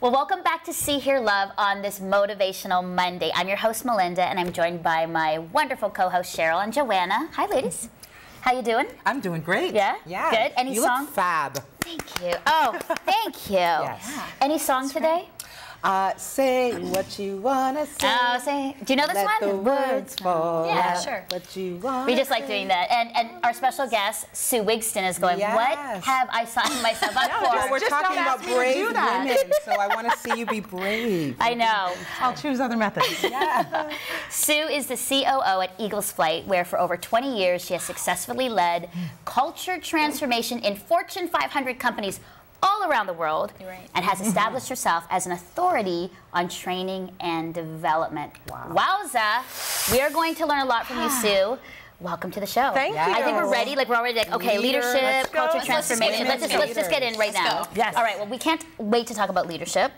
Well, welcome back to See, Hear, Love on this Motivational Monday. I'm your host, Melinda, and I'm joined by my wonderful co-host, Cheryl and Joanna. Hi, ladies. How you doing? I'm doing great. Yeah? Yeah. Good. Any song? You look fab. Thank you. Oh, thank you. Yes. Yeah. Any song today? Say what you wanna say. Oh, say. Do you know this Let one? the words fall. Yeah, sure. What you want. We just like doing that. And our special guest, Sue Wigston, is going, Yes. what have I signed myself up for? Well, we're Just talking don't about ask me to brave do that. women, so I want to see you be brave. I know. I'll choose other methods. Yeah. Sue is the COO at Eagles Flight, where for over 20 years she has successfully led culture transformation in Fortune 500 companies all around the world, and has established herself as an authority on training and development. Wow. Wowza! We are going to learn a lot from you, Sue. Welcome to the show. Thank you. I think we're ready. Like, we're already like, okay, leadership, culture Let's transformation. Let's just get in right now. Yes. All right. Well, we can't wait to talk about leadership,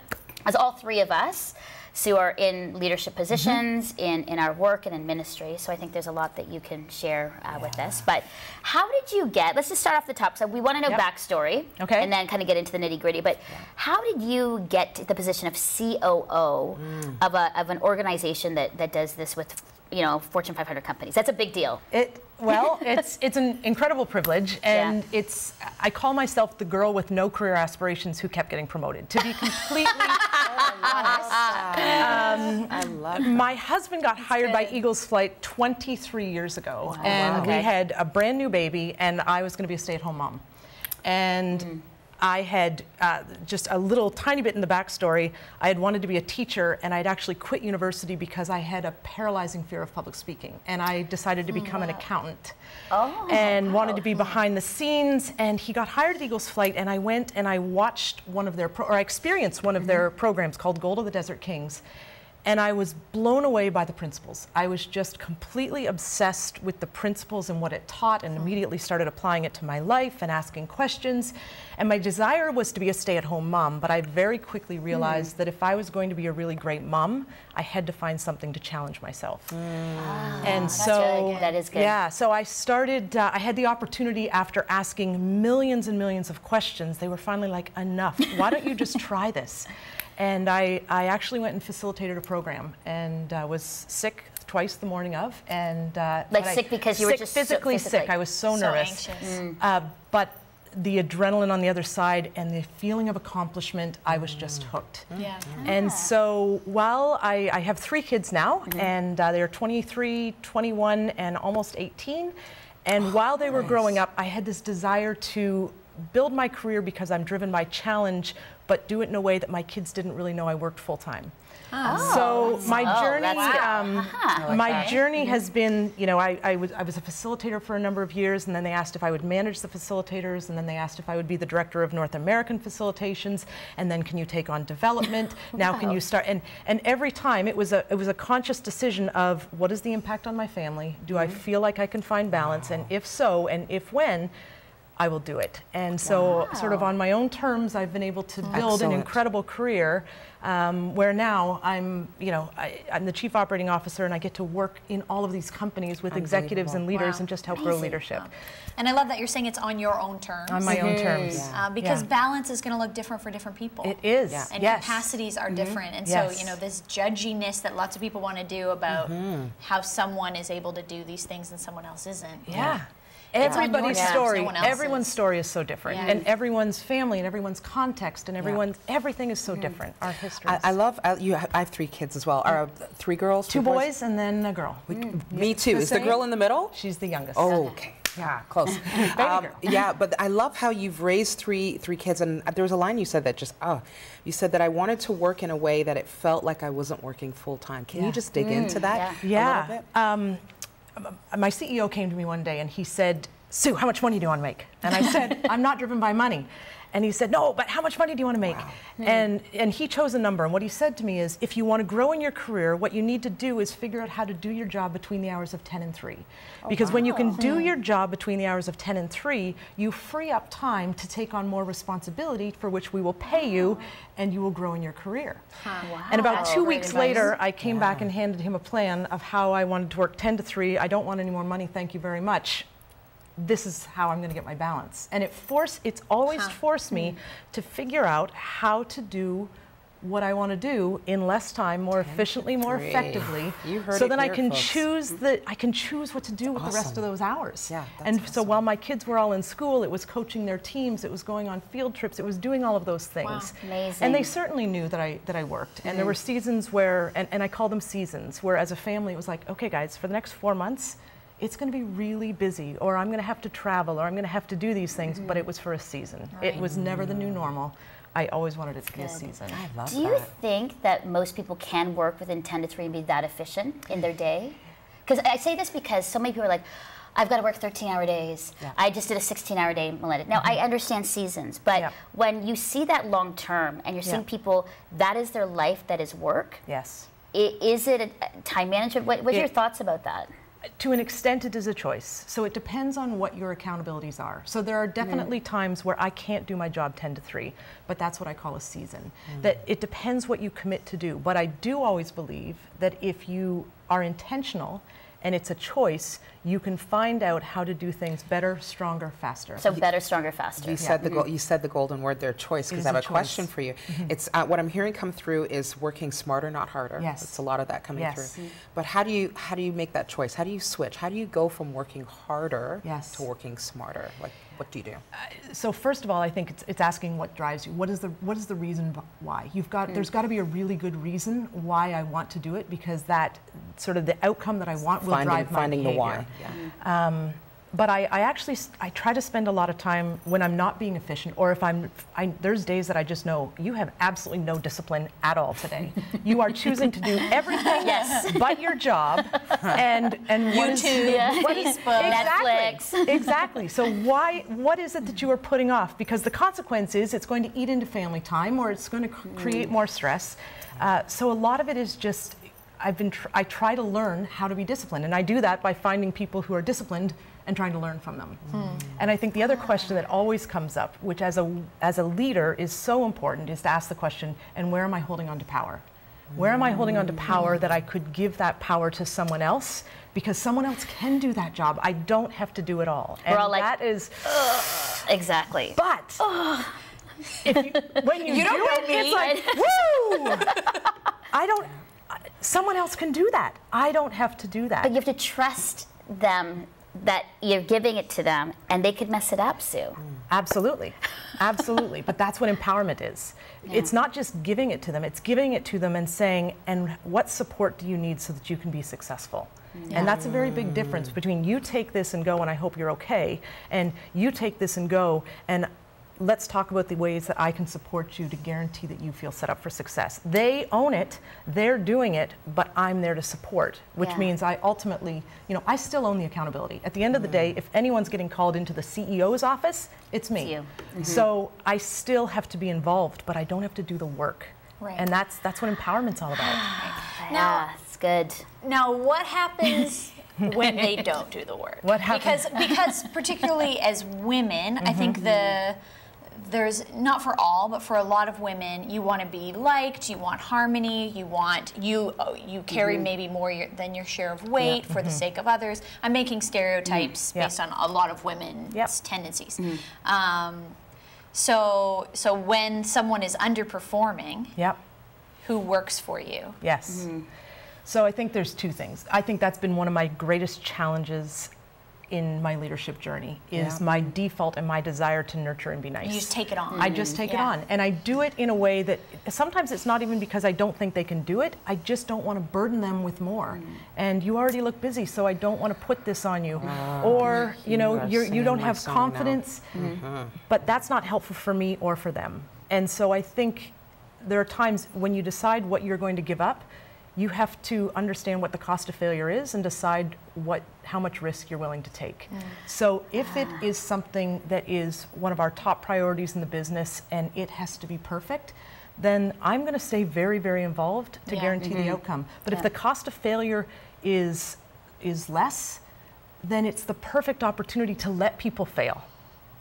as all three of us, Sue, are in leadership positions in our work and in ministry. So I think there's a lot that you can share with us. But how did you get? Let's just start off the top. So we want to know backstory, Okay, and then kind of get into the nitty gritty. But how did you get to the position of COO of an organization that does this with, you know, Fortune 500 companies? That's a big deal. Well, it's an incredible privilege, and I call myself the girl with no career aspirations who kept getting promoted. To be completely honest, I love that. my husband got hired by Eagles Flight 23 years ago, and we had a brand new baby, and I was going to be a stay-at-home mom. And I had just a little tiny bit in the backstory. I had wanted to be a teacher, and I'd actually quit university because I had a paralyzing fear of public speaking, and I decided to become an accountant and wanted to be behind the scenes. And he got hired at Eagles Flight, and I went and I watched one of their, I experienced one of their programs called Gold of the Desert Kings. And I was blown away by the principles. I was just completely obsessed with the principles and what it taught, and immediately started applying it to my life and asking questions. And my desire was to be a stay-at-home mom, but I very quickly realized that if I was going to be a really great mom, I had to find something to challenge myself. And so that is good. Yeah, so I started, I had the opportunity after asking millions and millions of questions. They were finally like, enough, why don't you just try this? And I actually went and facilitated a program, and was sick twice the morning of, and Like sick because you were just physically sick. I was so nervous. Anxious. But the adrenaline on the other side and the feeling of accomplishment, I was just hooked. Yeah. And so while I have 3 kids now, and they're 23, 21, and almost 18, and while they were growing up, I had this desire to build my career because I'm driven by challenge, but do it in a way that my kids didn't really know I worked full time. So my journey, my journey has been, you know, I was a facilitator for a number of years, and then they asked if I would manage the facilitators, and then they asked if I would be the director of North American facilitations, and then can you take on development? Now can you start? And every time it was a conscious decision of what is the impact on my family? Do I feel like I can find balance? And if so, and if when, I will do it. And so sort of on my own terms, I've been able to build an incredible career where now I'm, you know, I'm the chief operating officer, and I get to work in all of these companies with executives and leaders and just help grow leadership. And I love that you're saying it's on your own terms. On my own terms. Because balance is going to look different for different people. It is. And capacities are different. And so, you know, this judginess that lots of people want to do about how someone is able to do these things and someone else isn't. Everybody's story, No one everyone's story is so different, and everyone's family and everyone's context and everything is so different. Our history. I love. I have 3 kids as well. Are 3 girls? 2 boys and then a girl. Me too. Is the girl in the middle? She's the youngest. Oh, okay. Yeah, close. Yeah, but I love how you've raised three kids, and there was a line you said that just you said that I wanted to work in a way that it felt like I wasn't working full time. Can you just dig into that a little bit? My CEO came to me one day and he said, "Sue, how much money do you want to make?" And I said, "I'm not driven by money." And he said, "No, but how much money do you want to make?" And he chose a number. And what he said to me is, if you want to grow in your career, what you need to do is figure out how to do your job between the hours of 10 and 3. Because when you can do your job between the hours of 10 and 3, you free up time to take on more responsibility for which we will pay you, and you will grow in your career. And about 2 weeks later, I came back and handed him a plan of how I wanted to work 10 to 3. I don't want any more money, thank you very much. This is how I'm going to get my balance. And it's always forced me to figure out how to do what I want to do in less time, more efficiently, more effectively, so then I can choose what to do with the rest of those hours. Yeah, and so while my kids were all in school, it was coaching their teams, it was going on field trips, it was doing all of those things. Wow. Amazing. And they certainly knew that I worked. And there were seasons where, and I call them seasons, where as a family it was like, okay guys, for the next 4 months, it's going to be really busy, or I'm going to have to travel, or I'm going to have to do these things, but it was for a season. Right. It was never the new normal. I always wanted it to be a season. I love that. Do you think that most people can work within 10 to 3 and be that efficient in their day? Because I say this because so many people are like, I've got to work 13-hour days. Yeah. I just did a 16-hour day, Melinda. Now, I understand seasons, but when you see that long term and you're seeing people, that is their life, that is work. Yes. Is it a time management? What are your thoughts about that? To an extent, it is a choice. So it depends on what your accountabilities are. So there are definitely times where I can't do my job 10 to 3, but that's what I call a season. That it depends what you commit to do. But I do always believe that if you are intentional and it's a choice, you can find out how to do things better, stronger, faster. So better, stronger, faster. You said you said the golden word there, choice, because I have a question for you. It's what I'm hearing come through is working smarter, not harder. Yes. It's a lot of that coming through. But how do you make that choice? How do you switch? How do you go from working harder to working smarter? Like, what do you do? So first of all, I think it's asking what drives you. What is the reason why? There's got to be a really good reason why I want to do it, because that sort of the outcome that I want will drive my behavior. The why. Yeah. But I try to spend a lot of time when I'm not being efficient, or if there's days that I just know you have absolutely no discipline at all today. You are choosing to do everything but your job, and YouTube, Facebook, Netflix. Exactly. So what is it that you are putting off? Because the consequence is it's going to eat into family time, or it's going to create more stress. So a lot of it is just I try to learn how to be disciplined, and I do that by finding people who are disciplined and trying to learn from them. And I think the other question that always comes up, which as a leader is so important, is to ask the question, and where am I holding on to power? Where am I holding on to power that I could give that power to someone else? Because someone else can do that job. I don't have to do it all. And we're all like, that is... exactly. But when you do it, it's like, woo! Someone else can do that. I don't have to do that. But you have to trust them that you're giving it to them, and they could mess it up, Sue. Absolutely. Absolutely. But that's what empowerment is. Yeah. It's not just giving it to them, it's giving it to them and saying, and what support do you need so that you can be successful? Yeah. And that's a very big difference between you take this and go and I hope you're okay, and you take this and go and let's talk about the ways that I can support you to guarantee that you feel set up for success. They own it, they're doing it, but I'm there to support, which means I ultimately, I still own the accountability. At the end of the day, if anyone's getting called into the CEO's office, it's me. It's you. So I still have to be involved, but I don't have to do the work. Right. And that's what empowerment's all about. Now, it's good. Now, what happens when they don't do the work? What happens? Because particularly as women, I think there's, not for all, but for a lot of women, you want to be liked, you want harmony, you carry maybe more than your share of weight for the sake of others. I'm making stereotypes based on a lot of women's tendencies. So when someone is underperforming, who works for you? Yes. So I think there's two things. I think that's been one of my greatest challenges in my leadership journey, is my default and my desire to nurture and be nice. You just take it on. I just take it on. And I do it in a way that sometimes it's not even because I don't think they can do it, I just don't want to burden them with more. And you already look busy, so I don't want to put this on you. Or, you don't have confidence, but that's not helpful for me or for them. And so I think there are times when you decide what you're going to give up, you have to understand what the cost of failure is and decide how much risk you're willing to take. So if it is something that is one of our top priorities in the business and it has to be perfect, then I'm going to stay very, very involved to guarantee the outcome. But if the cost of failure is less, then it's the perfect opportunity to let people fail.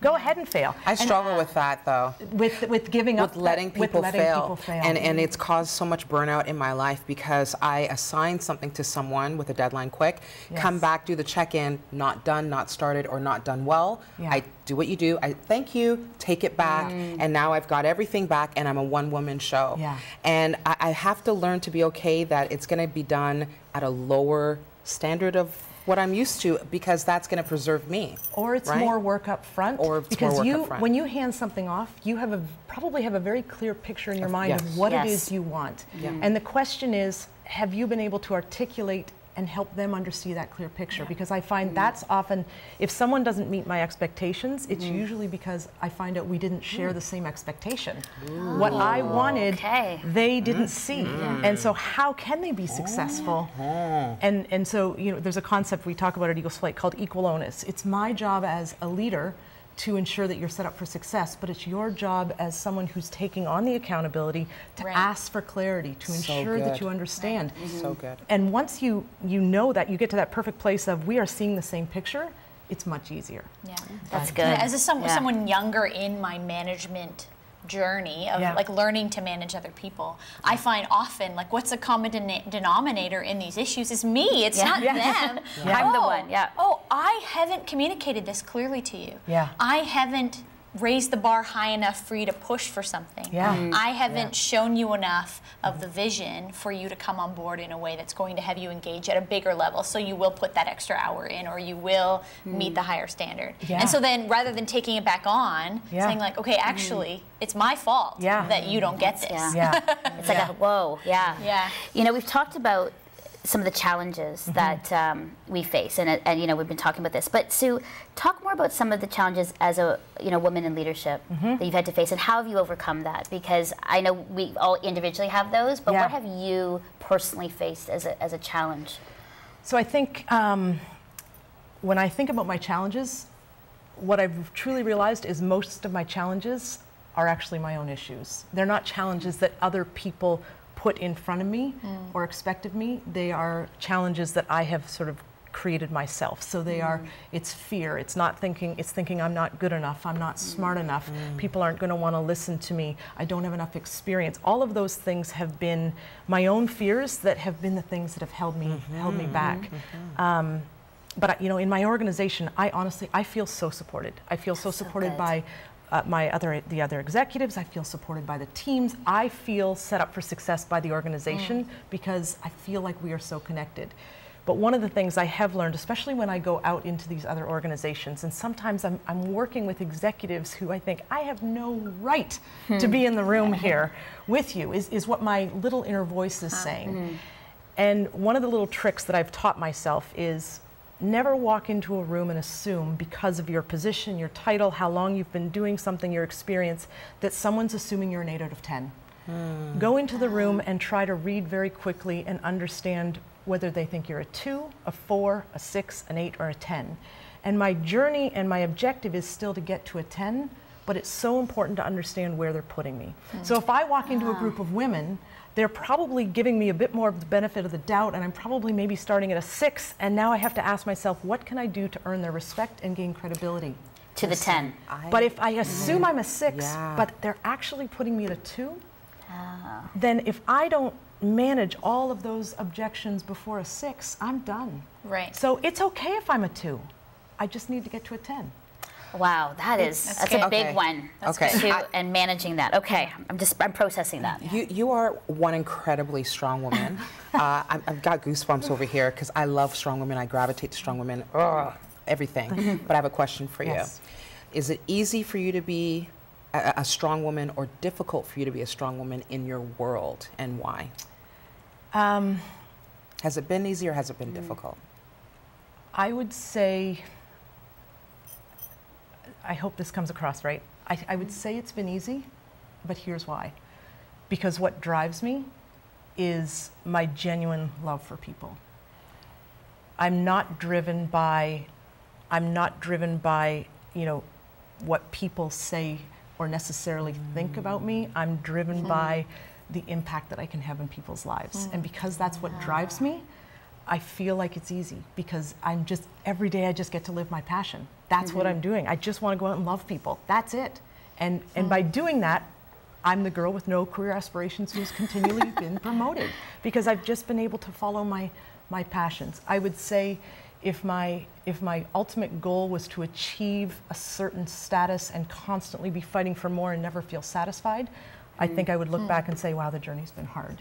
Go ahead and fail. I struggle with that though. With giving up. With letting people fail. And it's caused so much burnout in my life because I assign something to someone with a deadline quick, come back, do the check-in, not done, not started, or not done well. I do what you do, I thank you, take it back, and now I've got everything back and I'm a one-woman show. And I have to learn to be okay that it's gonna be done at a lower standard of what I'm used to, because that's going to preserve me. Or it's more work up front. Or it's because more work up front. When you hand something off, you have probably have a very clear picture in your mind of what it is you want. And the question is, have you been able to articulate and help them understand that clear picture? Because I find that's often, if someone doesn't meet my expectations, it's usually because I find out we didn't share the same expectation. What I wanted, they didn't see. And so how can they be successful? And so, you know, there's a concept we talk about at Eagles Flight called equal onus. It's my job as a leader to ensure that you're set up for success, but it's your job as someone who's taking on the accountability to ask for clarity, to ensure that you understand. So good. And once you know that, you get to that perfect place of we are seeing the same picture, it's much easier. That's good. As someone younger in my management journey of like learning to manage other people, I find often like what's the common denominator in these issues is me. It's not them. I'm the one. Oh, I haven't communicated this clearly to you. I haven't raised the bar high enough for you to push for something. I haven't shown you enough of the vision for you to come on board in a way that's going to have you engage at a bigger level, so you will put that extra hour in, or you will meet the higher standard. And so then rather than taking it back on, saying like, okay, actually, it's my fault that you don't get this. It's like a whoa, You know, we've talked about some of the challenges that we face, and you know, we've been talking about this. But Sue, talk more about some of the challenges as a woman in leadership that you've had to face, and how have you overcome that? Because I know we all individually have those, but what have you personally faced as a challenge? So I think when I think about my challenges, what I've truly realized is most of my challenges are actually my own issues. They're not challenges that other people put in front of me or expect of me. They are challenges that I have sort of created myself. So they are, it's fear, it's thinking I'm not good enough, I'm not smart enough, people aren't going to want to listen to me, I don't have enough experience. All of those things have been my own fears that have been the things that have held me back. But you know, in my organization, I feel so supported. I feel so supported by the other executives. I feel supported by the teams. I feel set up for success by the organization because I feel like we are so connected. But one of the things I have learned, especially when I go out into these other organizations, and sometimes I'm working with executives who I think I have no right to be in the room here with you, is what my little inner voice is saying. And one of the little tricks that I've taught myself is never walk into a room and assume, because of your position, your title, how long you've been doing something, your experience, that someone's assuming you're an 8 out of 10. Go into the room and try to read very quickly and understand whether they think you're a 2, a 4, a 6, an 8, or a 10. And my journey and my objective is still to get to a 10, but it's so important to understand where they're putting me. So if I walk into a group of women, they're probably giving me a bit more of the benefit of the doubt, and I'm probably maybe starting at a 6, and now I have to ask myself, what can I do to earn their respect and gain credibility? To the 10. But if I assume I'm a 6, but they're actually putting me at a 2, then if I don't manage all of those objections before a 6, I'm done. So it's okay if I'm a 2. I just need to get to a 10. Wow, that's a big one. And managing that. Okay, I'm processing that. You are one incredibly strong woman. I've got goosebumps over here because I love strong women. I gravitate to strong women. Everything. But I have a question for you. Is it easy for you to be a strong woman, or difficult for you to be a strong woman in your world, and why? Has it been easy or has it been difficult? I would say, I hope this comes across right. I would say it's been easy, but here's why. Because what drives me is my genuine love for people. I'm not driven by, you know, what people say or necessarily think about me. I'm driven by the impact that I can have in people's lives. And because that's what drives me, I feel like it's easy, because every day I just get to live my passion. That's what I'm doing. I just want to go out and love people. That's it. And by doing that, I'm the girl with no career aspirations who's continually been promoted because I've just been able to follow my passions. I would say if my ultimate goal was to achieve a certain status and constantly be fighting for more and never feel satisfied, I think I would look back and say, wow, the journey's been hard.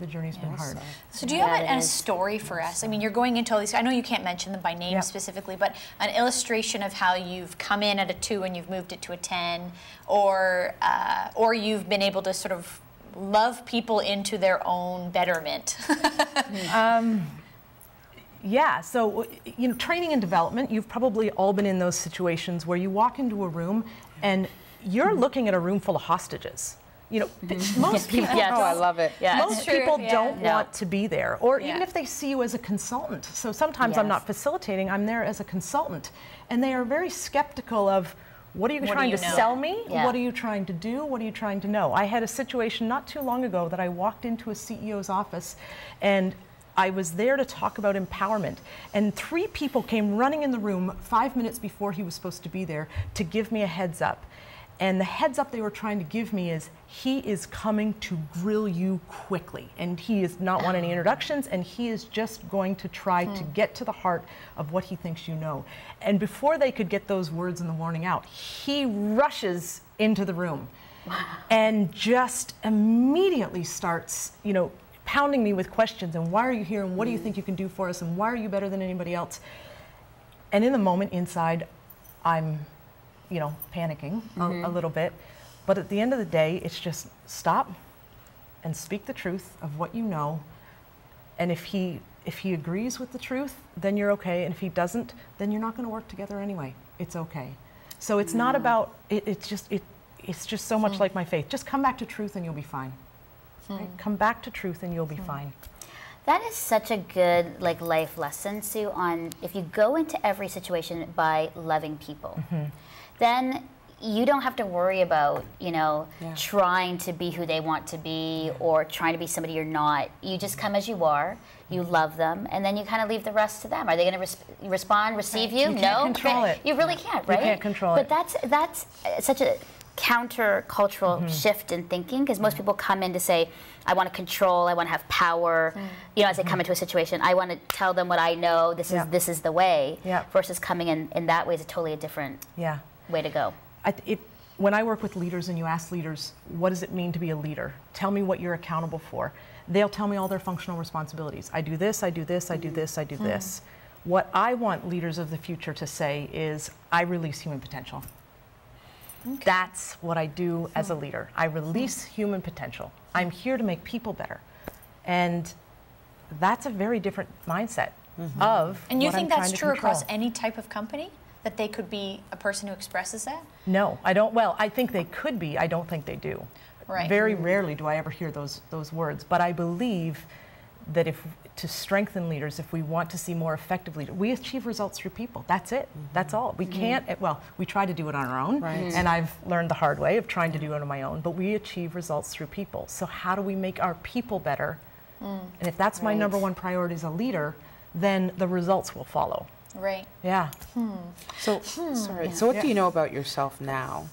The journey's been hard. So do you have a story for us? I mean, you're going into all these, I know you can't mention them by name specifically, but an illustration of how you've come in at a 2 and you've moved it to a 10, or you've been able to sort of love people into their own betterment. Yeah, so, training and development, you've probably all been in those situations where you walk into a room and you're looking at a room full of hostages. Most people, I love it. Yeah. most people don't want to be there, or even if they see you as a consultant. So sometimes I'm not facilitating, I'm there as a consultant. And they are very skeptical of, what are you trying to sell me? Yeah. What are you trying to do? What are you trying to know? I had a situation not too long ago that I walked into a CEO's office and I was there to talk about empowerment. And 3 people came running in the room 5 minutes before he was supposed to be there to give me a heads up. And the heads up they were trying to give me is, he is coming to grill you quickly. And he does not want any introductions, and he is just going to try to get to the heart of what he thinks you know. And before they could get those words in the warning out, he rushes into the room and just immediately starts, pounding me with questions, and why are you here, and what do you think you can do for us, and why are you better than anybody else? And in the moment inside, I'm panicking a little bit. But at the end of the day, it's just stop and speak the truth of what you know. And if he agrees with the truth, then you're okay. And if he doesn't, then you're not going to work together anyway. It's okay. So it's not about, it's just so much like my faith. Just come back to truth and you'll be fine. Right? Come back to truth and you'll be fine. That is such a good life lesson, Sue, on if you go into every situation by loving people, then you don't have to worry about, trying to be who they want to be or trying to be somebody you're not. You just come as you are, you love them, and then you kind of leave the rest to them. Are they going to respond, receive you? You can't control it. You really can't, right? You can't control it. But that's such a counter-cultural shift in thinking, because most people come in to say, I want to control, I want to have power, as they come into a situation. I want to tell them what I know, this is the way, versus coming in that way is totally a different way to go. When I work with leaders and you ask leaders, what does it mean to be a leader? Tell me what you're accountable for. They'll tell me all their functional responsibilities. I do this, I do this, I do this, I do this. What I want leaders of the future to say is, I release human potential. Okay. That's what I do as a leader. I release human potential. I'm here to make people better. And that's a very different mindset of And you what think I'm that's trying to true control. across any type of company? That they could be a person who expresses that? No, I don't. Well, I think they could be. I don't think they do. Right. Very rarely do I ever hear those words. But I believe that to strengthen leaders, if we want to see more effective leaders, we achieve results through people. That's it. That's all. We can't, well, we try to do it on our own. Right. And I've learned the hard way of trying to do it on my own, but we achieve results through people. So how do we make our people better? And if that's my number one priority as a leader, then the results will follow. Right. Yeah. So, sorry. So what do you know about yourself now?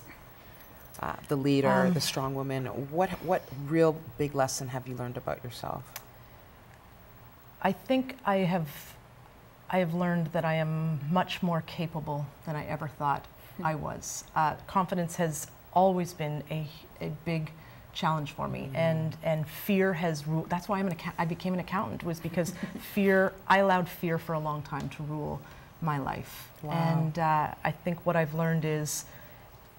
The leader, the strong woman. What real big lesson have you learned about yourself? I think I have learned that I am much more capable than I ever thought I was. Confidence has always been a big challenge for me, and fear has ruled. That's why I became an accountant, was because I allowed fear for a long time to rule my life. Wow. And I think what I've learned is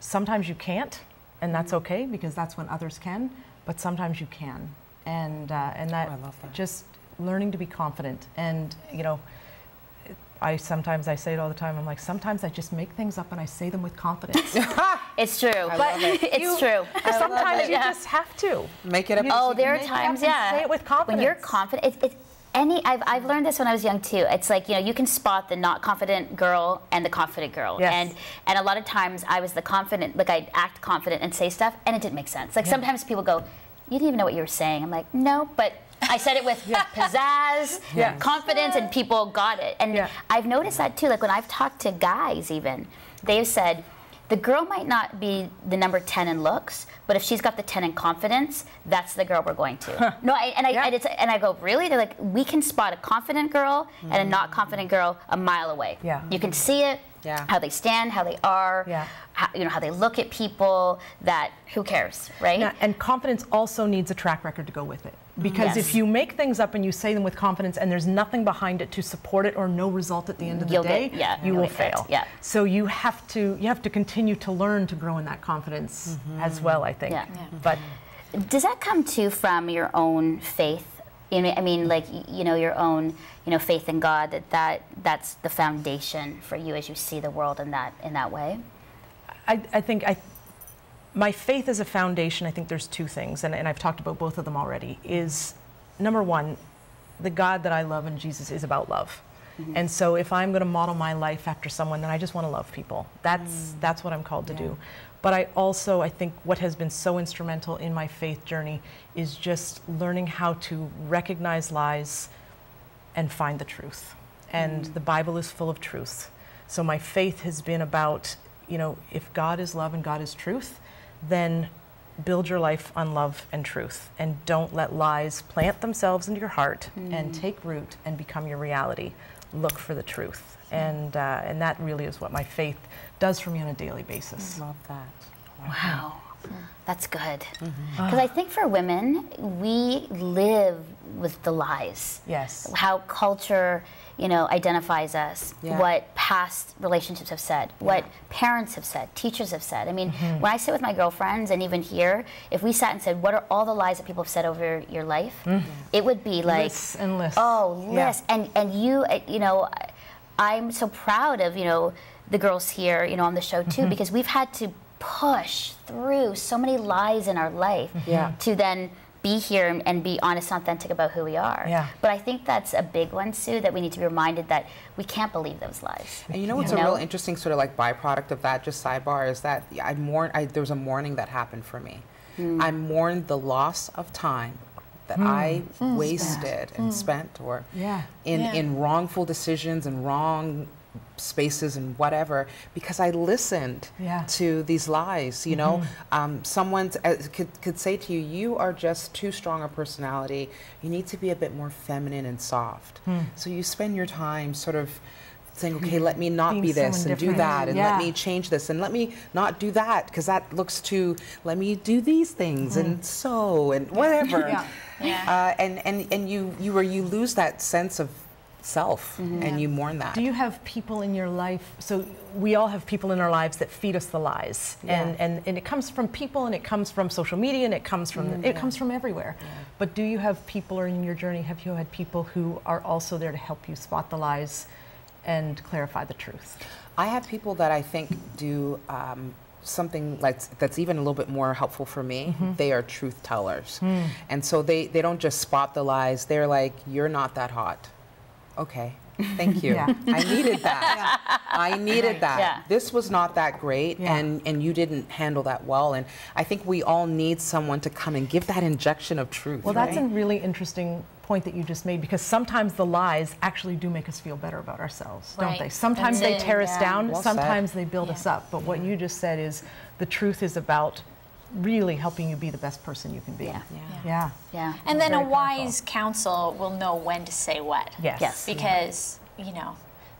sometimes you can't, and that's okay, because that's when others can, but sometimes you can. And that, I love that. Just learning to be confident. And I say it all the time, I'm like, sometimes I just make things up and I say them with confidence. It's true. It's true. Sometimes you just have to. Make it up. Oh, there are times, say it with confidence. When you're confident, I've learned this when I was young too. It's like, you can spot the not confident girl and the confident girl. Yes. And a lot of times I was the confident, I'd act confident and say stuff and it didn't make sense. Sometimes people go, you didn't even know what you were saying. I'm like, no, but I said it with pizzazz, confidence, and people got it. And I've noticed that too. Like when I've talked to guys even, they've said, the girl might not be the number 10 in looks, but if she's got the 10 in confidence, that's the girl we're going to. No, and I go, really? They're like, we can spot a confident girl and a not confident girl a mile away. Yeah. You can see it, how they stand, how they are, how, how they look at people, that, who cares, right? Yeah, and confidence also needs a track record to go with it. Because if you make things up and you say them with confidence and there's nothing behind it to support it or no result at the end of the day, you will fail. So you have to continue to learn to grow in that confidence as well, I think. But does that come too from your own faith? I mean, like, your own, faith in God, that's the foundation for you as you see the world in that way? I think my faith as a foundation, I think there's two things, and I've talked about both of them already, is number one, the God that I love in Jesus is about love. And so if I'm going to model my life after someone, then I just want to love people. That's what I'm called to do. But I think what has been so instrumental in my faith journey is just learning how to recognize lies and find the truth. And the Bible is full of truth. So my faith has been about, if God is love and God is truth, then build your life on love and truth, and don't let lies plant themselves into your heart and take root and become your reality. Look for the truth, and that really is what my faith does for me on a daily basis. Love that. Wow. That's good. Because I think for women, we live with the lies. Yes. How culture, identifies us, what past relationships have said, what parents have said, teachers have said. I mean, when I sit with my girlfriends, and even here, if we sat and said, what are all the lies that people have said over your life? It would be like, lists and lists. Oh, lists. And you, I'm so proud of, the girls here, on the show too, because we've had to push through so many lies in our life to then be here and be honest and authentic about who we are. But I think that's a big one, Sue, that we need to be reminded that we can't believe those lies. And what's a real interesting sort of like byproduct of that, just sidebar, is that there was a mourning that happened for me. I mourned the loss of time that I wasted and spent in wrongful decisions and wrong spaces and whatever, because I listened to these lies. Someone could say to you, you are just too strong a personality, you need to be a bit more feminine and soft. So you spend your time sort of saying, okay, let me not be this and do that, and let me change this, and let me not do that because that looks too, let me do these things and whatever. And you lose that sense of self, and you mourn that. Do you have people in your life, so we all have people in our lives that feed us the lies, and it comes from people, and it comes from social media, and it comes from comes from everywhere. But do you have people, or in your journey have you had people who are also there to help you spot the lies and clarify the truth? I have people that I think do something that's even a little bit more helpful for me. They are truth tellers, and so they don't just spot the lies. They're like, you're not that hot. Okay, thank you. I needed that. I needed that. This was not that great, and you didn't handle that well. And I think we all need someone to come and give that injection of truth. Well, that's a really interesting point that you just made, because sometimes the lies actually do make us feel better about ourselves, don't they? Sometimes they tear us down, sometimes they build us up. But what you just said is the truth is about really helping you be the best person you can be. And then a wise counsel will know when to say what. Because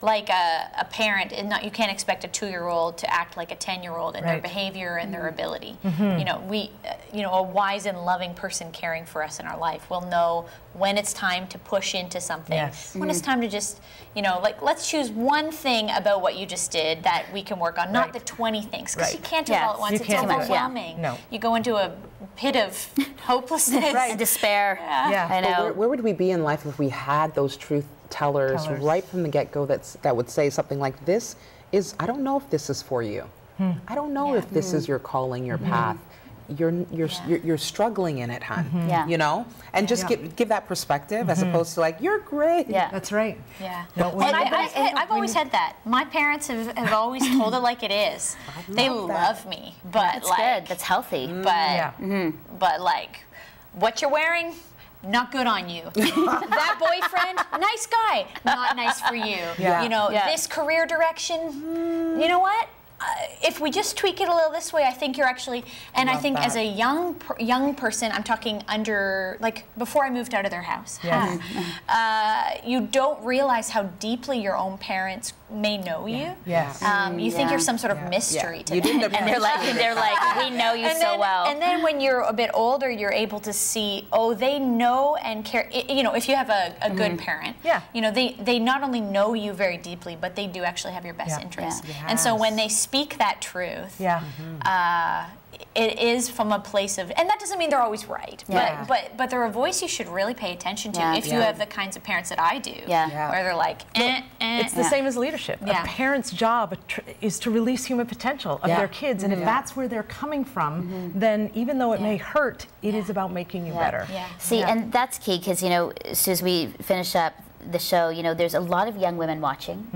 like a parent, you can't expect a 2-year-old to act like a 10-year-old in their behavior and their ability. A wise and loving person caring for us in our life will know when it's time to push into something, when it's time to just, let's choose one thing about what you just did that we can work on, not the 20 things, because you can't do it all at once. It's overwhelming. You go into a pit of hopelessness and despair. I know. Where would we be in life if we had those truth tellers right from the get-go that would say something like, I don't know if this is for you. I don't know if this is your calling, your path. You're struggling in it, hon. And just give that perspective as opposed to like, you're great. That's right. I've always had that. My parents have always told it like it is. They love me, but that's good. That's healthy. But like, what you're wearing, not good on you. That boyfriend, nice guy, not nice for you. Yeah. You know, Yeah. this career direction, you know what? If we just tweak it a little this way, I think you're actually, and I think as a young person, I'm talking under, like before I moved out of their house, Yes. you don't realize how deeply your own parents may know you. Yes. You think you're some sort of mystery to You them. didn't And they're like, we know you so well. And then when you're a bit older, you're able to see, oh, they know and care. You know, if you have a good parent, Yeah. you know, they not only know you very deeply, but they do actually have your best Yeah. interests. Yeah. And so Yes. when they speak that truth, Yeah. it is from a place of, and that doesn't mean they're always right, Yeah. but they're a voice you should really pay attention to Yeah. if you have the kinds of parents that I do, Yeah. where they're like, It's the same as leadership. Yeah. A parent's job is to release human potential of Yeah. their kids, and if that's where they're coming from, then even though it may hurt, it is about making you better. Yeah. See, and that's key because, you know, so as we finish up the show, you know, there's a lot of young women watching,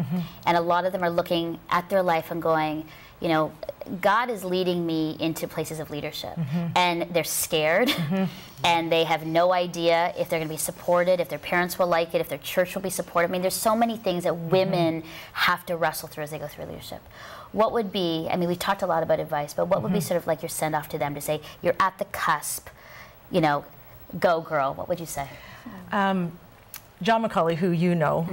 and a lot of them are looking at their life and going, you know, God is leading me into places of leadership, and they're scared, and they have no idea if they're going to be supported, if their parents will like it, if their church will be supported. I mean, there's so many things that women have to wrestle through as they go through leadership. What would be, I mean, we've talked a lot about advice, but what would be sort of like your send-off to them to say, you're at the cusp, you know, go girl, what would you say? John McCulley, who you know,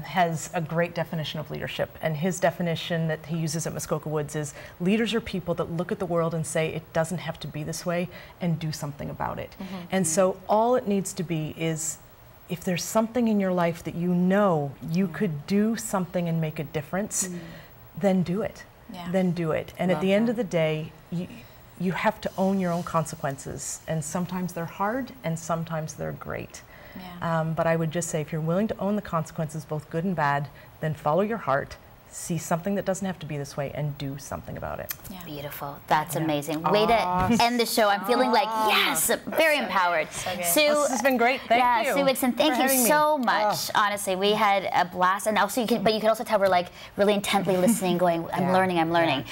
has a great definition of leadership, and his definition that he uses at Muskoka Woods is leaders are people that look at the world and say it doesn't have to be this way and do something about it. And so all it needs to be is if there's something in your life that you know you could do something and make a difference, then do it. Yeah. Then do it. And at the end of the day, you have to own your own consequences, and sometimes they're hard and sometimes they're great. Yeah. But I would just say if you're willing to own the consequences, both good and bad, then follow your heart, see something that doesn't have to be this way, and do something about it. Yeah. Beautiful. That's amazing. Way to end the show. I'm feeling like, yes, very empowered. Sue, This has been great. Thank you. Sue Wigston, thank for you having me. so much. Honestly, we had a blast, and also you can also tell we're like really intently listening, going, I'm learning, I'm learning.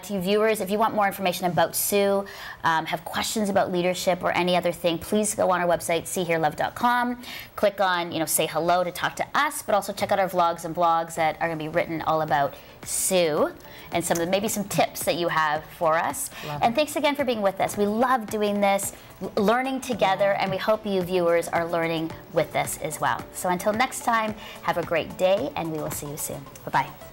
To you viewers, if you want more information about Sue, have questions about leadership or any other thing, please go on our website, seehearlove.com. Click on, you know, say hello to talk to us, but also check out our vlogs and blogs that are going to be written all about Sue and maybe some tips that you have for us. And thanks again for being with us. We love doing this, learning together, and we hope you viewers are learning with us as well. So until next time, have a great day, and we will see you soon. Bye-bye.